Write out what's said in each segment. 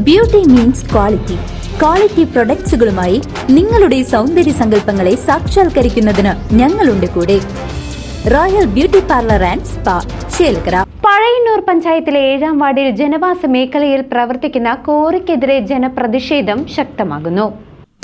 Beauty means quality. Quality പ്രൊഡക്ട്സുകളുമായി നിങ്ങളുടെ സൗന്ദര്യ സങ്കല്പങ്ങളെ സാക്ഷാത്കരിക്കുന്നതിന് ഞങ്ങളുണ്ട് കൂടെ. Royal beauty parlour and spa, Chelakkara. Pazhayannur പഞ്ചായത്തിലെ 7-ാം വാർഡിൽ ജനവാസ മേഖലയിൽ പ്രവർത്തിക്കുന്ന കോറിക്കെതിരെ ജനപ്രതിഷേധം ശക്തമാകുന്നു.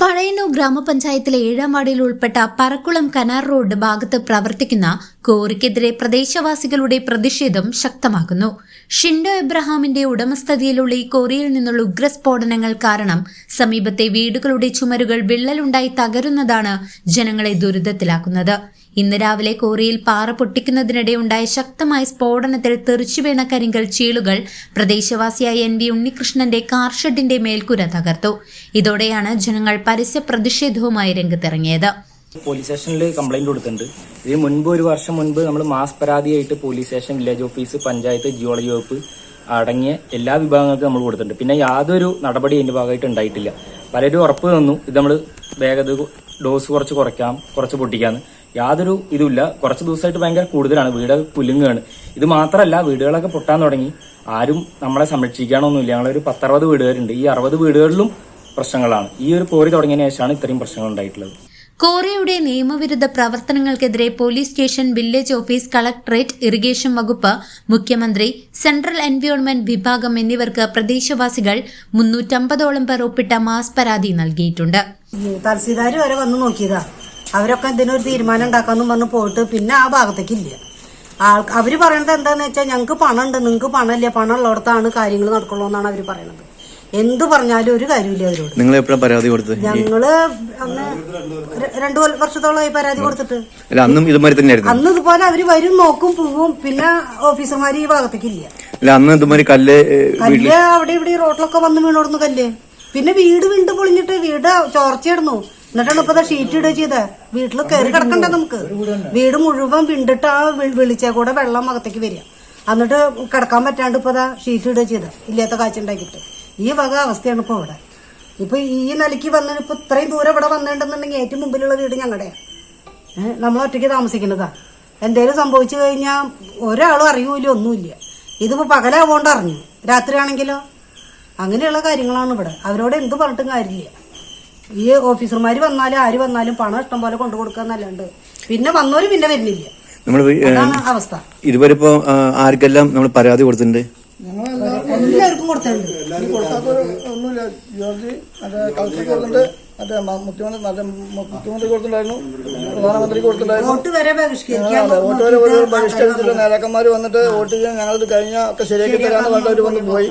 പഴയന്നൂർ ഗ്രാമപഞ്ചായത്തിലെ 7-ാം വാർഡിൽ ഉൾപ്പെട്ട പറക്കുളം കനാർ റോഡ് ഭാഗത്ത് പ്രവർത്തിക്കുന്ന കോറിക്കെതിരെ പ്രദേശവാസികളുടെ പ്രതിഷേധം ശക്തമാക്കുന്നു. ഷിൻഡോ എബ്രഹാമിന്റെ ഉടമസ്ഥതയിലുള്ള ഈ കോറിയിൽ നിന്നുള്ള ഉഗ്രസ്ഫോടനങ്ങൾ കാരണം സമീപത്തെ വീടുകളുടെ ചുമരുകൾ വിള്ളലുണ്ടായി തകരുന്നതാണ് ജനങ്ങളെ ദുരിതത്തിലാക്കുന്നത്. ഇന്ന് രാവിലെ കോറിയിൽ പാറ പൊട്ടിക്കുന്നതിനിടെ ഉണ്ടായ ശക്തമായ സ്ഫോടനത്തിൽ തെറിച്ചുവീണ കരിങ്കൽ ചീളുകൾ പ്രദേശവാസിയായ NV ഉണ്ണികൃഷ്ണന്റെ കാർ ഷെഡിന്റെ മേൽക്കൂര തകർത്തു. ഇതോടെയാണ് ജനങ്ങൾ പരസ്യ പ്രതിഷേധവുമായി രംഗത്തിറങ്ങിയത്. പോലീസ് സ്റ്റേഷനിൽ കംപ്ലൈന്റ് കൊടുത്തിട്ടുണ്ട്. ഇതിന് മുൻപ് ഒരു വർഷം മുൻപ് നമ്മൾ മാസ് പരാതിയായിട്ട് police station, village office, panchayat, geology വകുപ്പ് അടങ്ങിയ എല്ലാ വിഭാഗങ്ങൾക്കും നമ്മൾ കൊടുത്തിട്ടുണ്ട്. പിന്നെ യാതൊരു നടപടി അതിന്റെ ഭാഗമായിട്ട് ഉണ്ടായിട്ടില്ല. പലരും ഉറപ്പ് തന്നു, ഇത് നമ്മൾ വേഗത ഡോസ് കുറച്ച് കുറയ്ക്കാം, കുറച്ച് പൊട്ടിക്കാന്ന്. യാതൊരു ഇതുമില്ല. കുറച്ച് ദിവസമായിട്ട് ഭയങ്കര കൂടുതലാണ്, വീട് കുലുങ്ങുകയാണ്. ഇത് മാത്രമല്ല, വീടുകളൊക്കെ പൊട്ടാൻ തുടങ്ങി. ആരും നമ്മളെ സംരക്ഷിക്കാനൊന്നുമില്ല. ഞങ്ങളൊരു 10-60 വീടുകാരുണ്ട്. ഈ 60 വീടുകളിലും പ്രശ്നങ്ങളാണ്. ഈ ഒരു കോറി തുടങ്ങിയതിനു ശേഷമാണ് ഇത്രയും പ്രശ്നങ്ങൾ ഉണ്ടായിട്ടുള്ളത്. കോറിയുടെ നിയമവിരുദ്ധ പ്രവർത്തനങ്ങൾക്കെതിരെ police station, village office, collectorate, irrigation വകുപ്പ്, മുഖ്യമന്ത്രി, സെൻട്രൽ എൻവയോൺമെന്റ് വിഭാഗം എന്നിവർക്ക് പ്രദേശവാസികൾ 350ഓളം പേർ ഒപ്പിട്ട മാസ് പരാതി നൽകിയിട്ടുണ്ട്. തഹസീൽദാർ വരെ വന്ന് നോക്കിയതാ. അവരൊക്കെ ഇതിനൊരു തീരുമാനം ഉണ്ടാക്കാന്നും പറഞ്ഞ് പോയിട്ട് പിന്നെ ആ ഭാഗത്തേക്ക് ഇല്ല. അവര് പറയണത് എന്താന്ന് വെച്ചാൽ ഞങ്ങൾക്ക് പണമുണ്ട്, നിങ്ങൾക്ക് പണമില്ല, പണം ഉള്ളിടത്താണ് കാര്യങ്ങൾ നടക്കുള്ളൂ എന്നാണ് അവര് പറയണത്. എന്ത് പറഞ്ഞാലും ഒരു കാര്യമില്ല അവരോട്. നിങ്ങൾ എപ്പോഴാണ് പരാതി കൊടുത്തത്? ഞങ്ങള് അന്ന് 2 വർഷത്തോളമായി പരാതി കൊടുത്തിട്ട്. അന്നും ഇതുമാതിരി തന്നെയായിരുന്നു. അന്ന് ഇതുപോലെ അവര് വരും, നോക്കും, പോവും. പിന്നെ ഓഫീസർമാര് ഈ ഭാഗത്തേക്ക് ഇല്ല. അന്ന് ഇതുമാതിരി കല്ല് അവിടെ ഇവിടെ റോഡിലൊക്കെ വന്ന് വീണോടുന്നു കല്ല്. പിന്നെ വീട് പൊളിഞ്ഞിട്ട് വീട് ചോർച്ചയിടുന്നു. എന്നിട്ടാണ് ഇപ്പൊ ഷീറ്റ് ഇടുക ചെയ്ത. വീട്ടിൽ കയറി കിടക്കണ്ട നമുക്ക്. വീട് മുഴുവൻ വിണ്ടിട്ട് ആ വെളിച്ചേ കൂടെ വെള്ളം അകത്തേക്ക് വരിക. എന്നിട്ട് കിടക്കാൻ പറ്റാണ്ട് ഇപ്പൊ ഷീറ്റ് ഇടുക ചെയ്ത, ഇല്ലാത്ത കാച്ചുണ്ടാക്കിയിട്ട്. ഈ വക അവസ്ഥയാണ് ഇപ്പൊ ഇവിടെ. ഇപ്പൊ ഈ നിലയ്ക്ക് വന്നിട്ട് ഇപ്പൊ ഇത്രയും ദൂരം ഇവിടെ വന്നിട്ടുണ്ടെന്നുണ്ടെങ്കിൽ ഏറ്റവും മുമ്പിലുള്ള വീട് ഞങ്ങളുടെയാണ്. നമ്മൾ ഒറ്റയ്ക്ക് താമസിക്കുന്നതാ. എന്തേലും സംഭവിച്ചു കഴിഞ്ഞാൽ ഒരാളും അറിയൂല, ഒന്നുമില്ല. ഇതിപ്പോ പകലാവോണ്ട് അറിഞ്ഞു, രാത്രി ആണെങ്കിലോ. അങ്ങനെയുള്ള കാര്യങ്ങളാണ് ഇവിടെ. അവരോട് എന്ത് പറഞ്ഞിട്ടും കാര്യമില്ല. ഈ ഓഫീസർമാര് വന്നാലും ആര് വന്നാലും പണം ഇഷ്ടം പോലെ കൊണ്ടു കൊടുക്കാന്നല്ലാണ്ട് പിന്നെ വന്നോര് പിന്നെ വരുന്നില്ല. അതാണ് അവസ്ഥ. ഇതുവരെ ഇപ്പൊ ആർക്കെല്ലാം നമ്മൾ പരാതി കൊടുത്തിട്ടുണ്ട്? എല്ലാവർക്കും കൊടുത്തിട്ടുണ്ട്. മുഖ്യമന്ത്രി കൊടുത്തിട്ടുണ്ടായിരുന്നു, പ്രധാനമന്ത്രി കൊടുത്തിട്ടുണ്ടായിരുന്നു. വോട്ട് വരെ ബഹിഷ്കരിച്ചിട്ട് നേതാക്കന്മാര് വന്നിട്ട് വോട്ട് ചെയ്യാൻ ഞങ്ങളത് കഴിഞ്ഞ ഒക്കെ ശരിയാക്കി തരാന്ന് പറഞ്ഞവര് വന്ന് പോയി.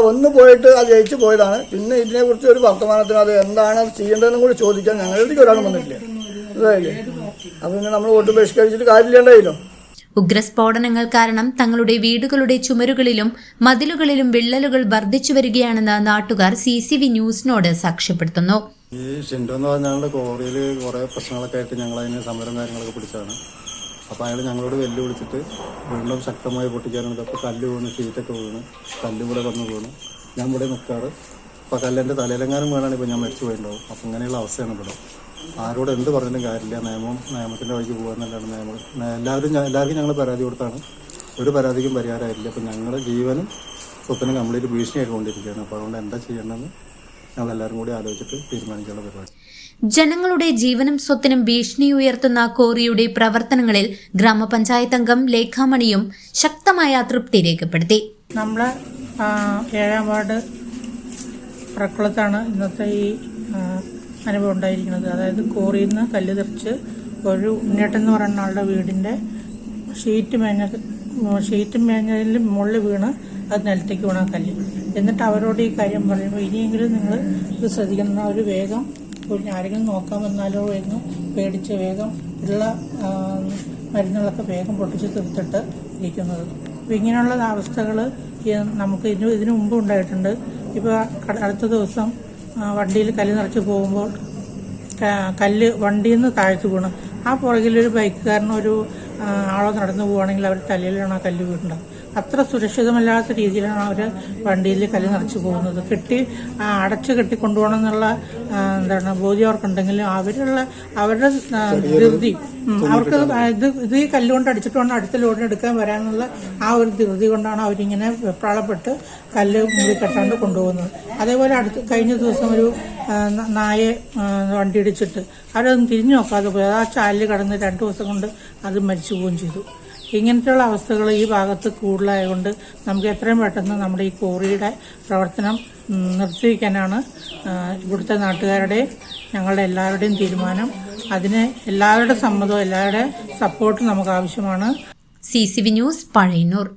വന്ന് പോയിട്ട് അത് ജയിച്ചു പോയതാണ്. പിന്നെ ഇതിനെ കുറിച്ച് ഒരു വർത്തമാനത്തിന് അത് എന്താണ് ചെയ്യേണ്ടതെന്നും കൂടി ചോദിക്കാൻ ഞങ്ങളുടെ ഒരാളും വന്നിട്ടില്ല. അതായത് അപ്പൊ പിന്നെ നമ്മൾ വോട്ട് ബഹിഷ്കരിച്ചിട്ട് കാര്യമില്ലാണ്ടായില്ലോ. ഉഗ്രസ്ഫോടനങ്ങൾ കാരണം തങ്ങളുടെ വീടുകളുടെ ചുമരുകളിലും മതിലുകളിലും വിള്ളലുകൾ വർദ്ധിച്ചു വരികയാണെന്ന് നാട്ടുകാർ CCV ന്യൂസിനോട് സാക്ഷ്യപ്പെടുത്തുന്നു. ഈ ഷിൻഡോ എന്ന് പറഞ്ഞ ഞങ്ങളുടെ കോറിയിൽ കുറെ പ്രശ്നങ്ങളൊക്കെ ആയിട്ട് ഞങ്ങൾ അതിന് സമരം കാര്യങ്ങളൊക്കെ പിടിച്ചതാണ്. അപ്പോൾ അയാൾ ഞങ്ങളോട് വെല്ലുവിളിച്ചിട്ട് വീണ്ടും ശക്തമായി പൊട്ടിക്കാനുണ്ട്. അപ്പോൾ കല്ല് വീണ്, ഷീറ്റൊക്കെ വീണ്, കല്ല് ഇവിടെ വന്ന് വീണ്. ഞാൻ ഇവിടെ നിൽക്കാറ്. അപ്പോൾ കല്ലെൻ്റെ തലയിലെങ്ങാനും വീണാണ് ഇപ്പോൾ ഞാൻ മരിച്ചു പോയിട്ടുണ്ടാവും. അപ്പം ഇങ്ങനെയുള്ള അവസ്ഥയാണ് ഇവിടെ. ആരോട് എന്ത് പറഞ്ഞാലും കാര്യമില്ല. നിയമത്തിൻ്റെ വഴിക്ക് പോകാമെന്നല്ലാണ്ട് എല്ലാവർക്കും ഞങ്ങൾ പരാതി കൊടുത്താണ്. ഒരു പരാതിക്കും പരിഹാരമായിട്ടില്ല. അപ്പം ഞങ്ങളുടെ ജീവനും സ്വത്തിനും കംപ്ലീറ്റ് ഭീഷണിയായിക്കൊണ്ടിരിക്കുകയാണ്. അപ്പോൾ അതുകൊണ്ട് എന്താ ചെയ്യണമെന്ന് ഞങ്ങൾ എല്ലാവരും കൂടി ആലോചിച്ചിട്ട് തീരുമാനിക്കാനുള്ള പരിപാടി. ജനങ്ങളുടെ ജീവനും സ്വത്തിനും ഭീഷണി ഉയർത്തുന്ന കോറിയുടെ പ്രവർത്തനങ്ങളിൽ ഗ്രാമപഞ്ചായത്ത് അംഗം ലേഖാമണിയും ശക്തമായ അതൃപ്തി രേഖപ്പെടുത്തി. നമ്മളെ 7-ാം വാർഡ് പറക്കുളത്താണ് ഇന്നത്തെ ഈ അനുഭവം ഉണ്ടായിരിക്കുന്നത്. അതായത് കോറിയിൽ നിന്ന് കല്ല് തെറിച്ച് ഒരു ഉണ്ണേട്ടൻ എന്ന് പറയുന്ന ആളുടെ വീടിന്റെ ഷീറ്റ് മേഞ്ഞതിൽ മുകളിൽ വീണ് അത് നിലത്തേക്ക് വീണ കല്ല്. എന്നിട്ട് അവരോട് ഈ കാര്യം പറയുമ്പോൾ ഇനിയെങ്കിലും നിങ്ങൾ ഇത് ശ്രദ്ധിക്കുന്ന ഒരു വേഗം ആരെങ്കിലും നോക്കാൻ വന്നാലോ എന്ന് പേടിച്ച് വേഗം ഉള്ള മരുന്നുകളൊക്കെ വേഗം പൊട്ടിച്ച് തീർത്തിട്ട് ഇരിക്കുന്നത്. അപ്പോൾ ഇങ്ങനെയുള്ള അവസ്ഥകൾ നമുക്ക് ഇതിനു മുമ്പ് ഉണ്ടായിട്ടുണ്ട്. ഇപ്പോൾ അടുത്ത ദിവസം വണ്ടിയിൽ കല്ല് നിറച്ച് പോകുമ്പോൾ കല്ല് വണ്ടിയിൽ നിന്ന് താഴ്ത്തു വീണ് ആ പുറകിലൊരു ബൈക്കുകാരൻ ഒരു ആളോ നടന്നു പോവുകയാണെങ്കിൽ അവർ തലയിലാണ് ആ കല്ല് വീണുണ്ടാകും. അത്ര സുരക്ഷിതമല്ലാത്ത രീതിയിലാണ് അവർ വണ്ടിയിൽ കല്ല് നിറച്ചു പോകുന്നത്. അടച്ചു കെട്ടിക്കൊണ്ടുപോകണം എന്നുള്ള ബോധ്യം അവർക്കുണ്ടെങ്കിലും അവരുടെ ധൃതി, അവർക്ക് ഇത് ഈ കല്ലുകൊണ്ട് അടിച്ചിട്ട് വേണം അടുത്ത ലോഡിന് എടുക്കാൻ വരാനുള്ള ആ ഒരു ധൃതി കൊണ്ടാണ് അവരിങ്ങനെ വെപ്രാളപ്പെട്ട് കല്ല് മൂടിക്കെട്ടാണ്ട് കൊണ്ടുപോകുന്നത്. അതേപോലെ കഴിഞ്ഞ ദിവസം ഒരു നായെ വണ്ടി ഇടിച്ചിട്ട് അവരതൊന്നും തിരിഞ്ഞു നോക്കാതെ പോയി. ആ ചാലിൽ കടന്ന് 2 ദിവസം കൊണ്ട് അത് മരിച്ചു പോവുകയും ചെയ്തു. ഇങ്ങനത്തെയുള്ള അവസ്ഥകൾ ഈ ഭാഗത്ത് കൂടുതലായതുകൊണ്ട് നമുക്ക് എത്രയും പെട്ടെന്ന് നമ്മുടെ ഈ കോറിയുടെ പ്രവർത്തനം നിർത്തിവെക്കാനാണ് ഇവിടുത്തെ നാട്ടുകാരുടെയും ഞങ്ങളുടെ എല്ലാവരുടെയും തീരുമാനം. അതിന് എല്ലാവരുടെ സമ്മതവും എല്ലാവരുടെ സപ്പോർട്ടും നമുക്ക് ആവശ്യമാണ്. CCV news Pazhayannur.